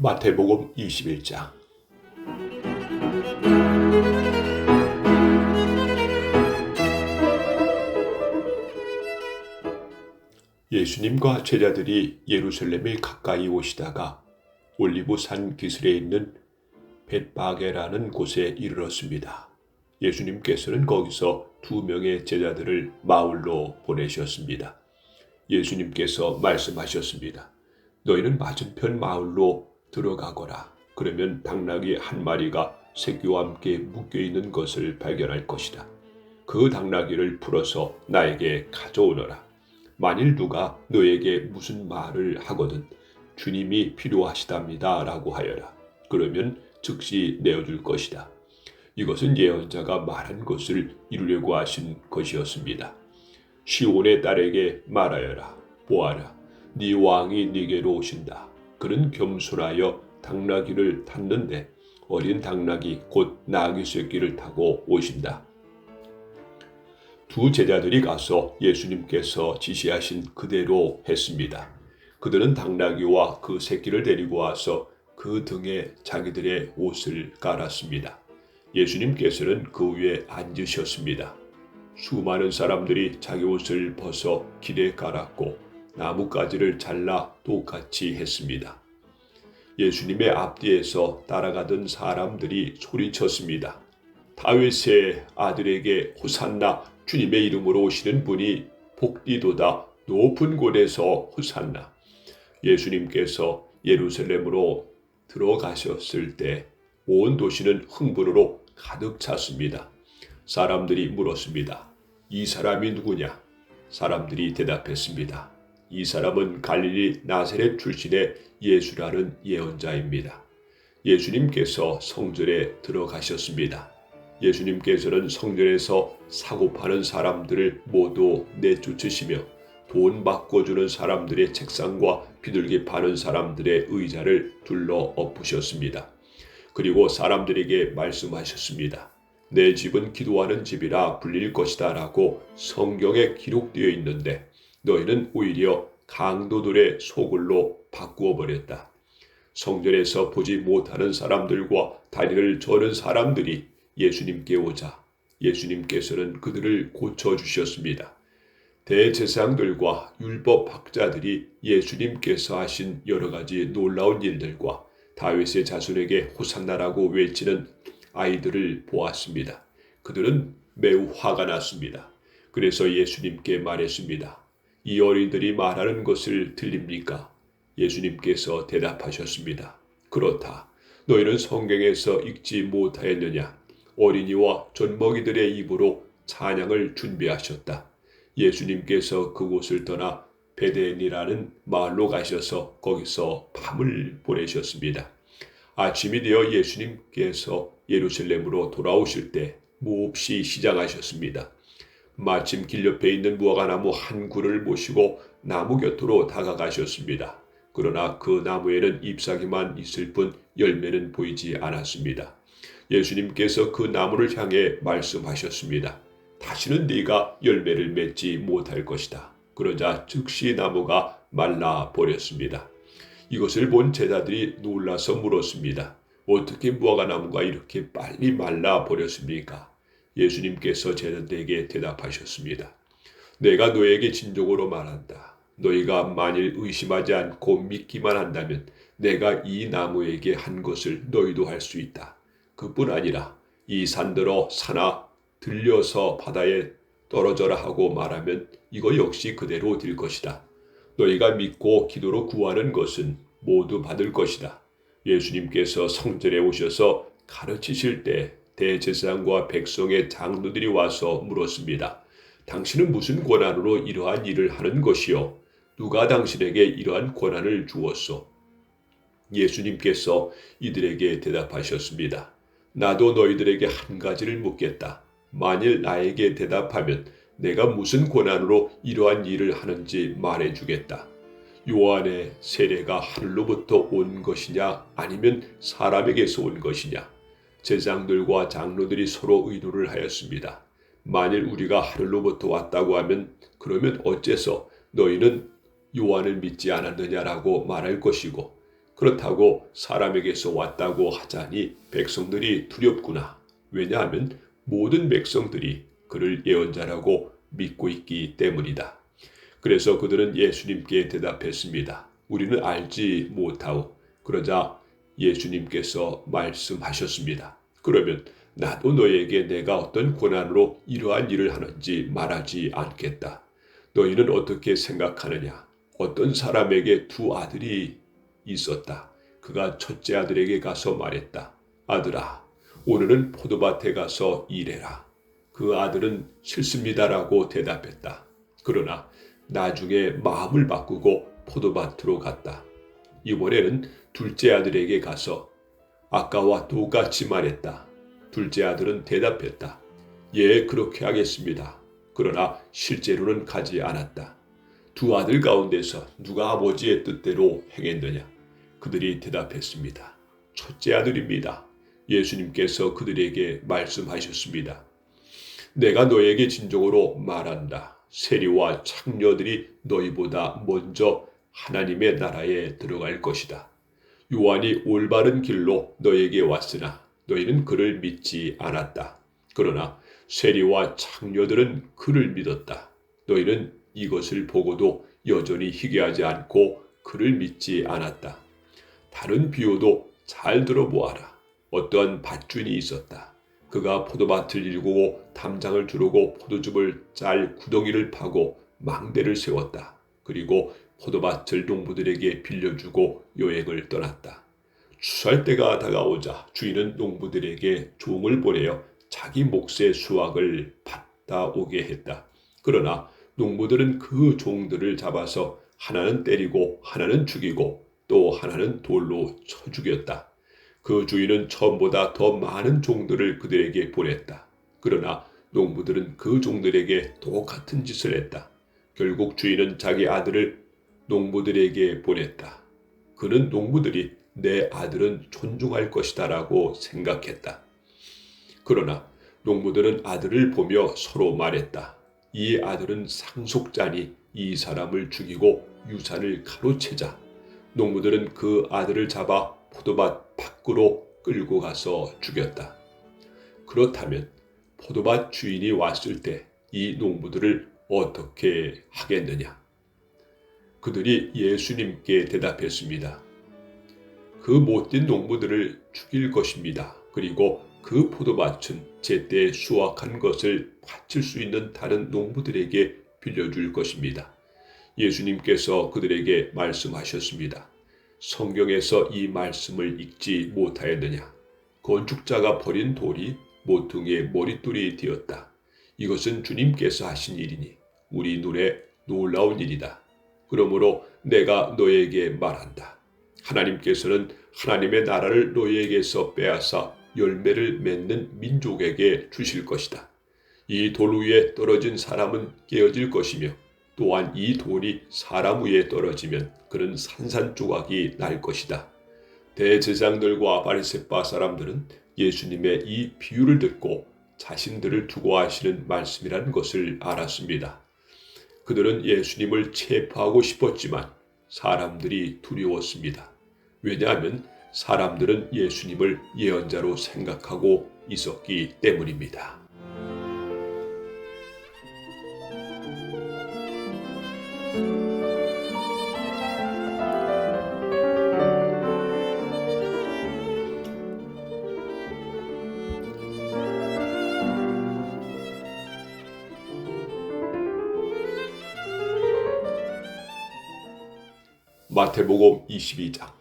마태복음 21장. 예수님과 제자들이 예루살렘에 가까이 오시다가 올리브산 기슭에 있는 벳바게라는 곳에 이르렀습니다. 예수님께서는 거기서 2명의 제자들을 마을로 보내셨습니다. 예수님께서 말씀하셨습니다. 너희는 맞은편 마을로 들어가거라. 그러면 당나귀 한 마리가 새끼와 함께 묶여있는 것을 발견할 것이다. 그 당나귀를 풀어서 나에게 가져오너라. 만일 누가 너에게 무슨 말을 하거든 주님이 필요하시답니다 라고 하여라. 그러면 즉시 내어줄 것이다. 이것은 예언자가 말한 것을 이루려고 하신 것이었습니다. 시온의 딸에게 말하여라. 보아라, 네 왕이 네게로 오신다. 그는 겸손하여 당나귀를 탔는데 어린 당나귀 곧 나귀 새끼를 타고 오신다. 2 제자들이 가서 예수님께서 지시하신 그대로 했습니다. 그들은 당나귀와 그 새끼를 데리고 와서 그 등에 자기들의 옷을 깔았습니다. 예수님께서는 그 위에 앉으셨습니다. 수많은 사람들이 자기 옷을 벗어 길에 깔았고 나뭇가지를 잘라 똑같이 했습니다. 예수님의 앞뒤에서 따라가던 사람들이 소리쳤습니다. 다윗의 아들에게 호산나, 주님의 이름으로 오시는 분이 복되도다, 높은 곳에서 호산나. 예수님께서 예루살렘으로 들어가셨을 때 온 도시는 흥분으로 가득 찼습니다. 사람들이 물었습니다. 이 사람이 누구냐? 사람들이 대답했습니다. 이 사람은 갈릴리 나사렛 출신의 예수라는 예언자입니다. 예수님께서 성전에 들어가셨습니다. 예수님께서는 성전에서 사고 파는 사람들을 모두 내쫓으시며 돈 바꿔주는 사람들의 책상과 비둘기 파는 사람들의 의자를 둘러 엎으셨습니다. 그리고 사람들에게 말씀하셨습니다. 내 집은 기도하는 집이라 불릴 것이다 라고 성경에 기록되어 있는데 너희는 오히려 강도들의 소굴로 바꾸어 버렸다. 성전에서 보지 못하는 사람들과 다리를 저는 사람들이 예수님께 오자 예수님께서는 그들을 고쳐주셨습니다. 대제사장들과 율법학자들이 예수님께서 하신 여러 가지 놀라운 일들과 다윗의 자손에게 호산나라고 외치는 아이들을 보았습니다. 그들은 매우 화가 났습니다. 그래서 예수님께 말했습니다. 이 어린이들이 말하는 것을 들립니까? 예수님께서 대답하셨습니다. 그렇다. 너희는 성경에서 읽지 못하였느냐? 어린이와 젖먹이들의 입으로 찬양을 준비하셨다. 예수님께서 그곳을 떠나 베데니라는 마을로 가셔서 거기서 밤을 보내셨습니다. 아침이 되어 예수님께서 예루살렘으로 돌아오실 때 몹시 시장하셨습니다. 마침 길 옆에 있는 무화과나무 한 그루를 모시고 나무 곁으로 다가가셨습니다. 그러나 그 나무에는 잎사귀만 있을 뿐 열매는 보이지 않았습니다. 예수님께서 그 나무를 향해 말씀하셨습니다. 다시는 네가 열매를 맺지 못할 것이다. 그러자 즉시 나무가 말라 버렸습니다. 이것을 본 제자들이 놀라서 물었습니다. 어떻게 무화과나무가 이렇게 빨리 말라 버렸습니까? 예수님께서 제자들에게 대답하셨습니다. 내가 너에게 진정으로 말한다. 너희가 만일 의심하지 않고 믿기만 한다면 내가 이 나무에게 한 것을 너희도 할 수 있다. 그뿐 아니라 이 산들어 사나 들려서 바다에 떨어져라 하고 말하면 이거 역시 그대로 될 것이다. 너희가 믿고 기도로 구하는 것은 모두 받을 것이다. 예수님께서 성전에 오셔서 가르치실 때 대제사장과 백성의 장로들이 와서 물었습니다. 당신은 무슨 권한으로 이러한 일을 하는 것이요? 누가 당신에게 이러한 권한을 주었소? 예수님께서 이들에게 대답하셨습니다. 나도 너희들에게 한 가지를 묻겠다. 만일 나에게 대답하면 내가 무슨 권한으로 이러한 일을 하는지 말해주겠다. 요한의 세례가 하늘로부터 온 것이냐 아니면 사람에게서 온 것이냐? 제사장들과 장로들이 서로 의논을 하였습니다. 만일 우리가 하늘로부터 왔다고 하면 그러면 어째서 너희는 요한을 믿지 않았느냐라고 말할 것이고 그렇다고 사람에게서 왔다고 하자니 백성들이 두렵구나. 왜냐하면 모든 백성들이 그를 예언자라고 믿고 있기 때문이다. 그래서 그들은 예수님께 대답했습니다. 우리는 알지 못하오. 그러자 예수님께서 말씀하셨습니다. 그러면 나도 너에게 내가 어떤 권한으로 이러한 일을 하는지 말하지 않겠다. 너희는 어떻게 생각하느냐? 어떤 사람에게 두 아들이 있었다. 그가 첫째 아들에게 가서 말했다. 아들아, 오늘은 포도밭에 가서 일해라. 그 아들은 싫습니다라고 대답했다. 그러나 나중에 마음을 바꾸고 포도밭으로 갔다. 이번에는 둘째 아들에게 가서 아까와 똑같이 말했다. 둘째 아들은 대답했다. 예, 그렇게 하겠습니다. 그러나 실제로는 가지 않았다. 두 아들 가운데서 누가 아버지의 뜻대로 행했느냐? 그들이 대답했습니다. 첫째 아들입니다. 예수님께서 그들에게 말씀하셨습니다. 내가 너에게 진정으로 말한다. 세리와 창녀들이 너희보다 먼저 하나님의 나라에 들어갈 것이다. 요한이 올바른 길로 너에게 왔으나 너희는 그를 믿지 않았다. 그러나 세리와 창녀들은 그를 믿었다. 너희는 이것을 보고도 여전히 희귀하지 않고 그를 믿지 않았다. 다른 비유도 잘 들어보아라. 어떠한 밭주인이 있었다. 그가 포도밭을 일구고 담장을 두르고 포도즙을 짤 구덩이를 파고 망대를 세웠다. 그리고 포도밭을 농부들에게 빌려주고 여행을 떠났다. 추수할 때가 다가오자 주인은 농부들에게 종을 보내어 자기 몫의 수확을 받다 오게 했다. 그러나 농부들은 그 종들을 잡아서 하나는 때리고 하나는 죽이고 또 하나는 돌로 쳐 죽였다. 그 주인은 처음보다 더 많은 종들을 그들에게 보냈다. 그러나 농부들은 그 종들에게 똑같은 짓을 했다. 결국 주인은 자기 아들을 농부들에게 보냈다. 그는 농부들이 내 아들은 존중할 것이다라고 생각했다. 그러나 농부들은 아들을 보며 서로 말했다. 이 아들은 상속자니 이 사람을 죽이고 유산을 가로채자. 농부들은 그 아들을 잡아 포도밭 밖으로 끌고 가서 죽였다. 그렇다면 포도밭 주인이 왔을 때 이 농부들을 어떻게 하겠느냐? 그들이 예수님께 대답했습니다. 그 못된 농부들을 죽일 것입니다. 그리고 그 포도밭은 제때 수확한 것을 바칠 수 있는 다른 농부들에게 빌려줄 것입니다. 예수님께서 그들에게 말씀하셨습니다. 성경에서 이 말씀을 읽지 못하였느냐? 건축자가 버린 돌이 모퉁이의 머릿돌이 되었다. 이것은 주님께서 하신 일이니 우리 눈에 놀라운 일이다. 그러므로 내가 너에게 말한다. 하나님께서는 하나님의 나라를 너희에게서 빼앗아 열매를 맺는 민족에게 주실 것이다. 이 돌 위에 떨어진 사람은 깨어질 것이며 또한 이 돌이 사람 위에 떨어지면 그는 산산조각이 날 것이다. 대제사장들과 바리새파 사람들은 예수님의 이 비유를 듣고 자신들을 두고 하시는 말씀이라는 것을 알았습니다. 그들은 예수님을 체포하고 싶었지만 사람들이 두려웠습니다. 왜냐하면 사람들은 예수님을 예언자로 생각하고 있었기 때문입니다. 마태복음 22장.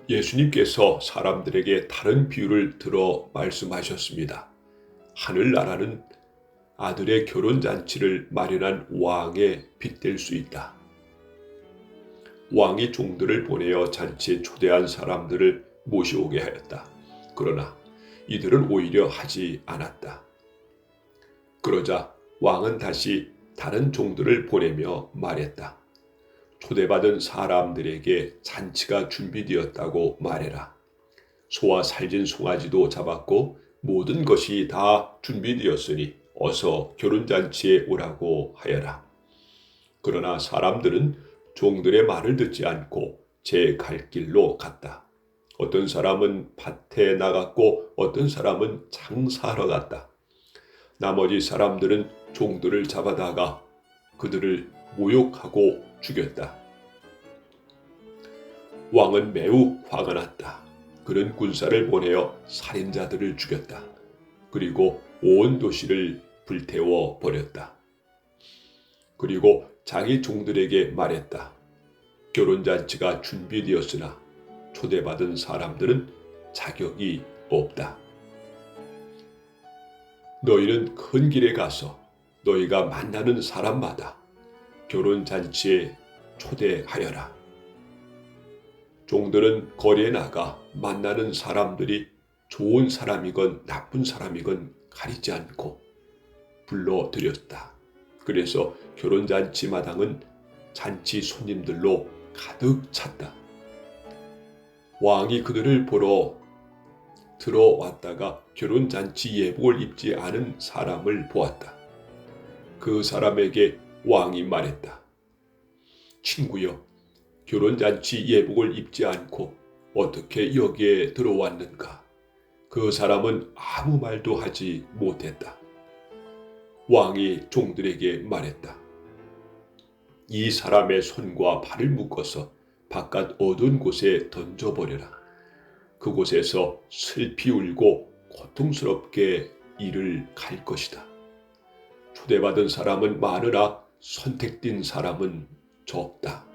예수님께서 사람들에게 다른 비유를 들어 말씀하셨습니다. 하늘나라는 아들의 결혼잔치를 마련한 왕에 빗댈 수 있다. 왕이 종들을 보내어 잔치에 초대한 사람들을 모셔오게 하였다. 그러나 이들은 오히려 하지 않았다. 그러자 왕은 다시 다른 종들을 보내며 말했다. 초대받은 사람들에게 잔치가 준비되었다고 말해라. 소와 살진 송아지도 잡았고 모든 것이 다 준비되었으니 어서 결혼잔치에 오라고 하여라. 그러나 사람들은 종들의 말을 듣지 않고 제 갈 길로 갔다. 어떤 사람은 밭에 나갔고 어떤 사람은 장사하러 갔다. 나머지 사람들은 종들을 잡아다가 그들을 모욕하고 죽였다. 왕은 매우 화가 났다. 그는 군사를 보내어 살인자들을 죽였다. 그리고 온 도시를 불태워 버렸다. 그리고 자기 종들에게 말했다. 결혼잔치가 준비되었으나 초대받은 사람들은 자격이 없다. 너희는 큰 길에 가서 너희가 만나는 사람마다 결혼잔치에 초대하여라. 종들은 거리에 나가 만나는 사람들이 좋은 사람이건 나쁜 사람이건 가리지 않고 불러들였다. 그래서 결혼잔치 마당은 잔치 손님들로 가득 찼다. 왕이 그들을 보러 들어왔다가 결혼잔치 예복을 입지 않은 사람을 보았다. 그 사람에게 왕이 말했다. 친구여, 결혼잔치 예복을 입지 않고 어떻게 여기에 들어왔는가? 그 사람은 아무 말도 하지 못했다. 왕이 종들에게 말했다. 이 사람의 손과 발을 묶어서 바깥 어두운 곳에 던져버려라. 그곳에서 슬피 울고 고통스럽게 이를 갈 것이다. 초대받은 사람은 많으나 선택된 사람은 적다.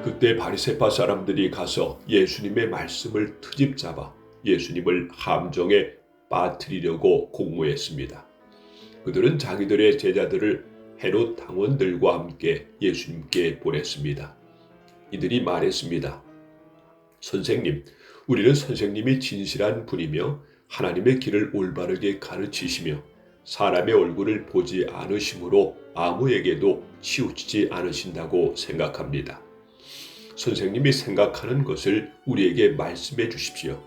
그때 바리새파 사람들이 가서 예수님의 말씀을 트집잡아 예수님을 함정에 빠뜨리려고 공모했습니다. 그들은 자기들의 제자들을 헤롯 당원들과 함께 예수님께 보냈습니다. 이들이 말했습니다. 선생님, 우리는 선생님이 진실한 분이며 하나님의 길을 올바르게 가르치시며 사람의 얼굴을 보지 않으심으로 아무에게도 치우치지 않으신다고 생각합니다. 선생님이 생각하는 것을 우리에게 말씀해 주십시오.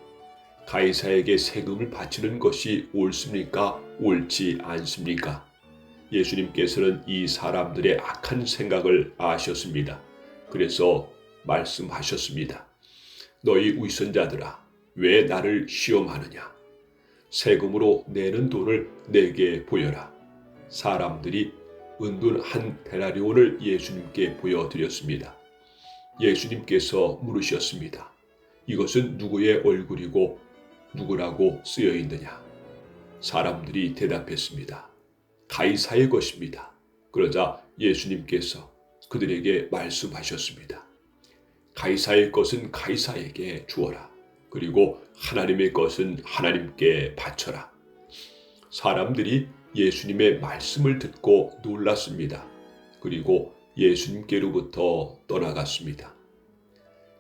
가이사에게 세금을 바치는 것이 옳습니까? 옳지 않습니까? 예수님께서는 이 사람들의 악한 생각을 아셨습니다. 그래서 말씀하셨습니다. 너희 위선자들아, 왜 나를 시험하느냐? 세금으로 내는 돈을 내게 보여라. 사람들이 은돈 한 데나리온을 예수님께 보여드렸습니다. 예수님께서 물으셨습니다. 이것은 누구의 얼굴이고 누구라고 쓰여 있느냐? 사람들이 대답했습니다. 가이사의 것입니다. 그러자 예수님께서 그들에게 말씀하셨습니다. 가이사의 것은 가이사에게 주어라. 그리고 하나님의 것은 하나님께 바쳐라. 사람들이 예수님의 말씀을 듣고 놀랐습니다. 그리고 예수님께로부터 떠나갔습니다.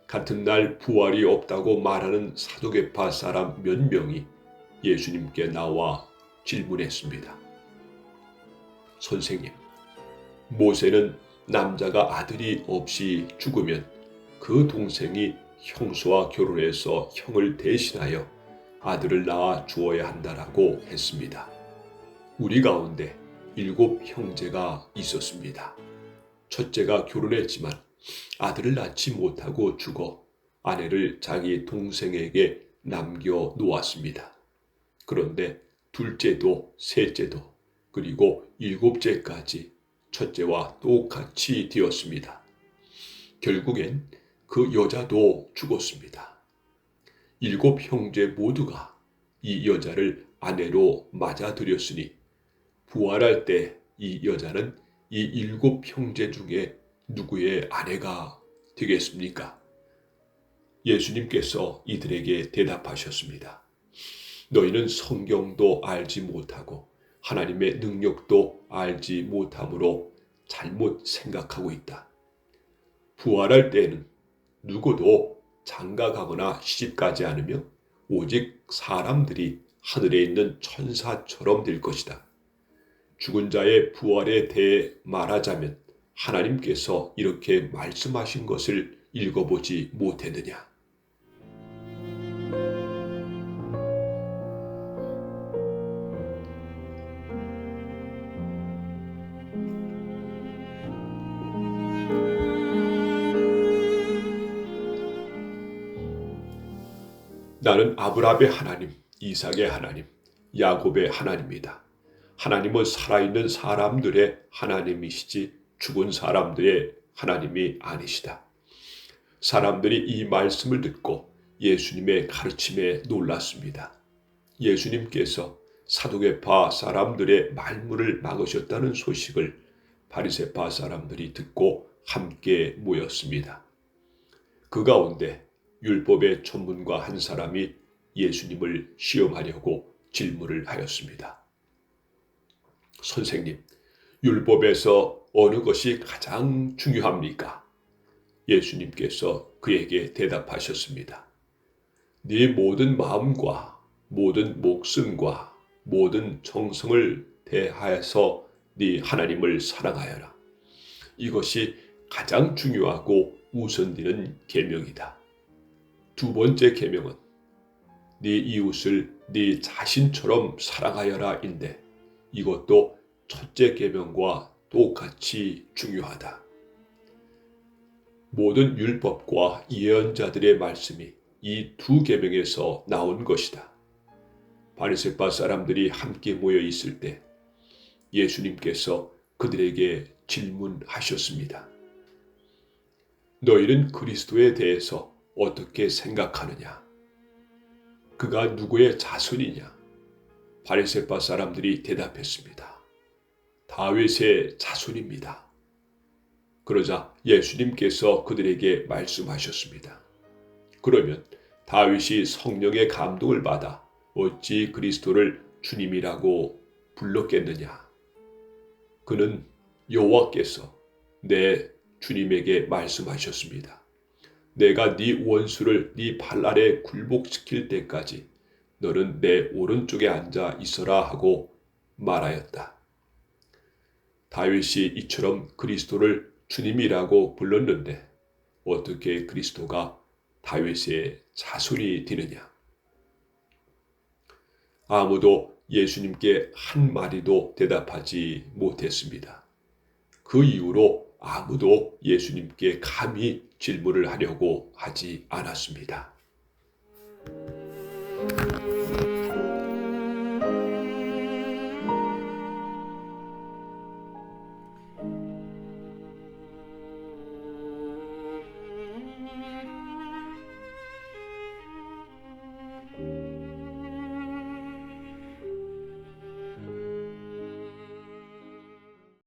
같은 날 부활이 없다고 말하는 사두개파 사람 몇 명이 예수님께 나와 질문했습니다. 선생님, 모세는 남자가 아들이 없이 죽으면 그 동생이 형수와 결혼해서 형을 대신하여 아들을 낳아 주어야 한다라고 했습니다. 우리 가운데 7 형제가 있었습니다. 첫째가 결혼했지만 아들을 낳지 못하고 죽어 아내를 자기 동생에게 남겨 놓았습니다. 그런데 둘째도 셋째도 그리고 7째까지 첫째와 똑같이 되었습니다. 결국엔 그 여자도 죽었습니다. 7 형제 모두가 이 여자를 아내로 맞아들였으니 부활할 때 이 여자는 이 7 형제 중에 누구의 아내가 되겠습니까? 예수님께서 이들에게 대답하셨습니다. 너희는 성경도 알지 못하고 하나님의 능력도 알지 못함으로 잘못 생각하고 있다. 부활할 때는 누구도 장가가거나 시집가지 않으며 오직 사람들이 하늘에 있는 천사처럼 될 것이다. 죽은 자의 부활에 대해 말하자면 하나님께서 이렇게 말씀하신 것을 읽어보지 못했느냐? 나는 아브라함의 하나님, 이삭의 하나님, 야곱의 하나님이다. 하나님은 살아있는 사람들의 하나님이시지 죽은 사람들의 하나님이 아니시다. 사람들이 이 말씀을 듣고 예수님의 가르침에 놀랐습니다. 예수님께서 사두개파 사람들의 말문을 막으셨다는 소식을 바리새파 사람들이 듣고 함께 모였습니다. 그 가운데 율법의 전문가 한 사람이 예수님을 시험하려고 질문을 하였습니다. 선생님, 율법에서 어느 것이 가장 중요합니까? 예수님께서 그에게 대답하셨습니다. 네 모든 마음과 모든 목숨과 모든 정성을 대하여서 네 하나님을 사랑하여라. 이것이 가장 중요하고 우선되는 계명이다. 두 번째 계명은 네 이웃을 네 자신처럼 사랑하여라인데 이것도 첫째 계명과 똑같이 중요하다. 모든 율법과 예언자들의 말씀이 이 두 계명에서 나온 것이다. 바리새파 사람들이 함께 모여 있을 때 예수님께서 그들에게 질문하셨습니다. 너희는 그리스도에 대해서 어떻게 생각하느냐? 그가 누구의 자손이냐? 바리새파 사람들이 대답했습니다. 다윗의 자손입니다. 그러자 예수님께서 그들에게 말씀하셨습니다. 그러면 다윗이 성령의 감동을 받아 어찌 그리스도를 주님이라고 불렀겠느냐? 그는 여호와께서 내 주님에게 말씀하셨습니다. 내가 네 원수를 네 발 아래 굴복시킬 때까지 너는 내 오른쪽에 앉아 있어라 하고 말하였다. 다윗이 이처럼 그리스도를 주님이라고 불렀는데 어떻게 그리스도가 다윗의 자손이 되느냐? 아무도 예수님께 한마디도 대답하지 못했습니다. 그 이후로 아무도 예수님께 감히 질문을 하려고 하지 않았습니다.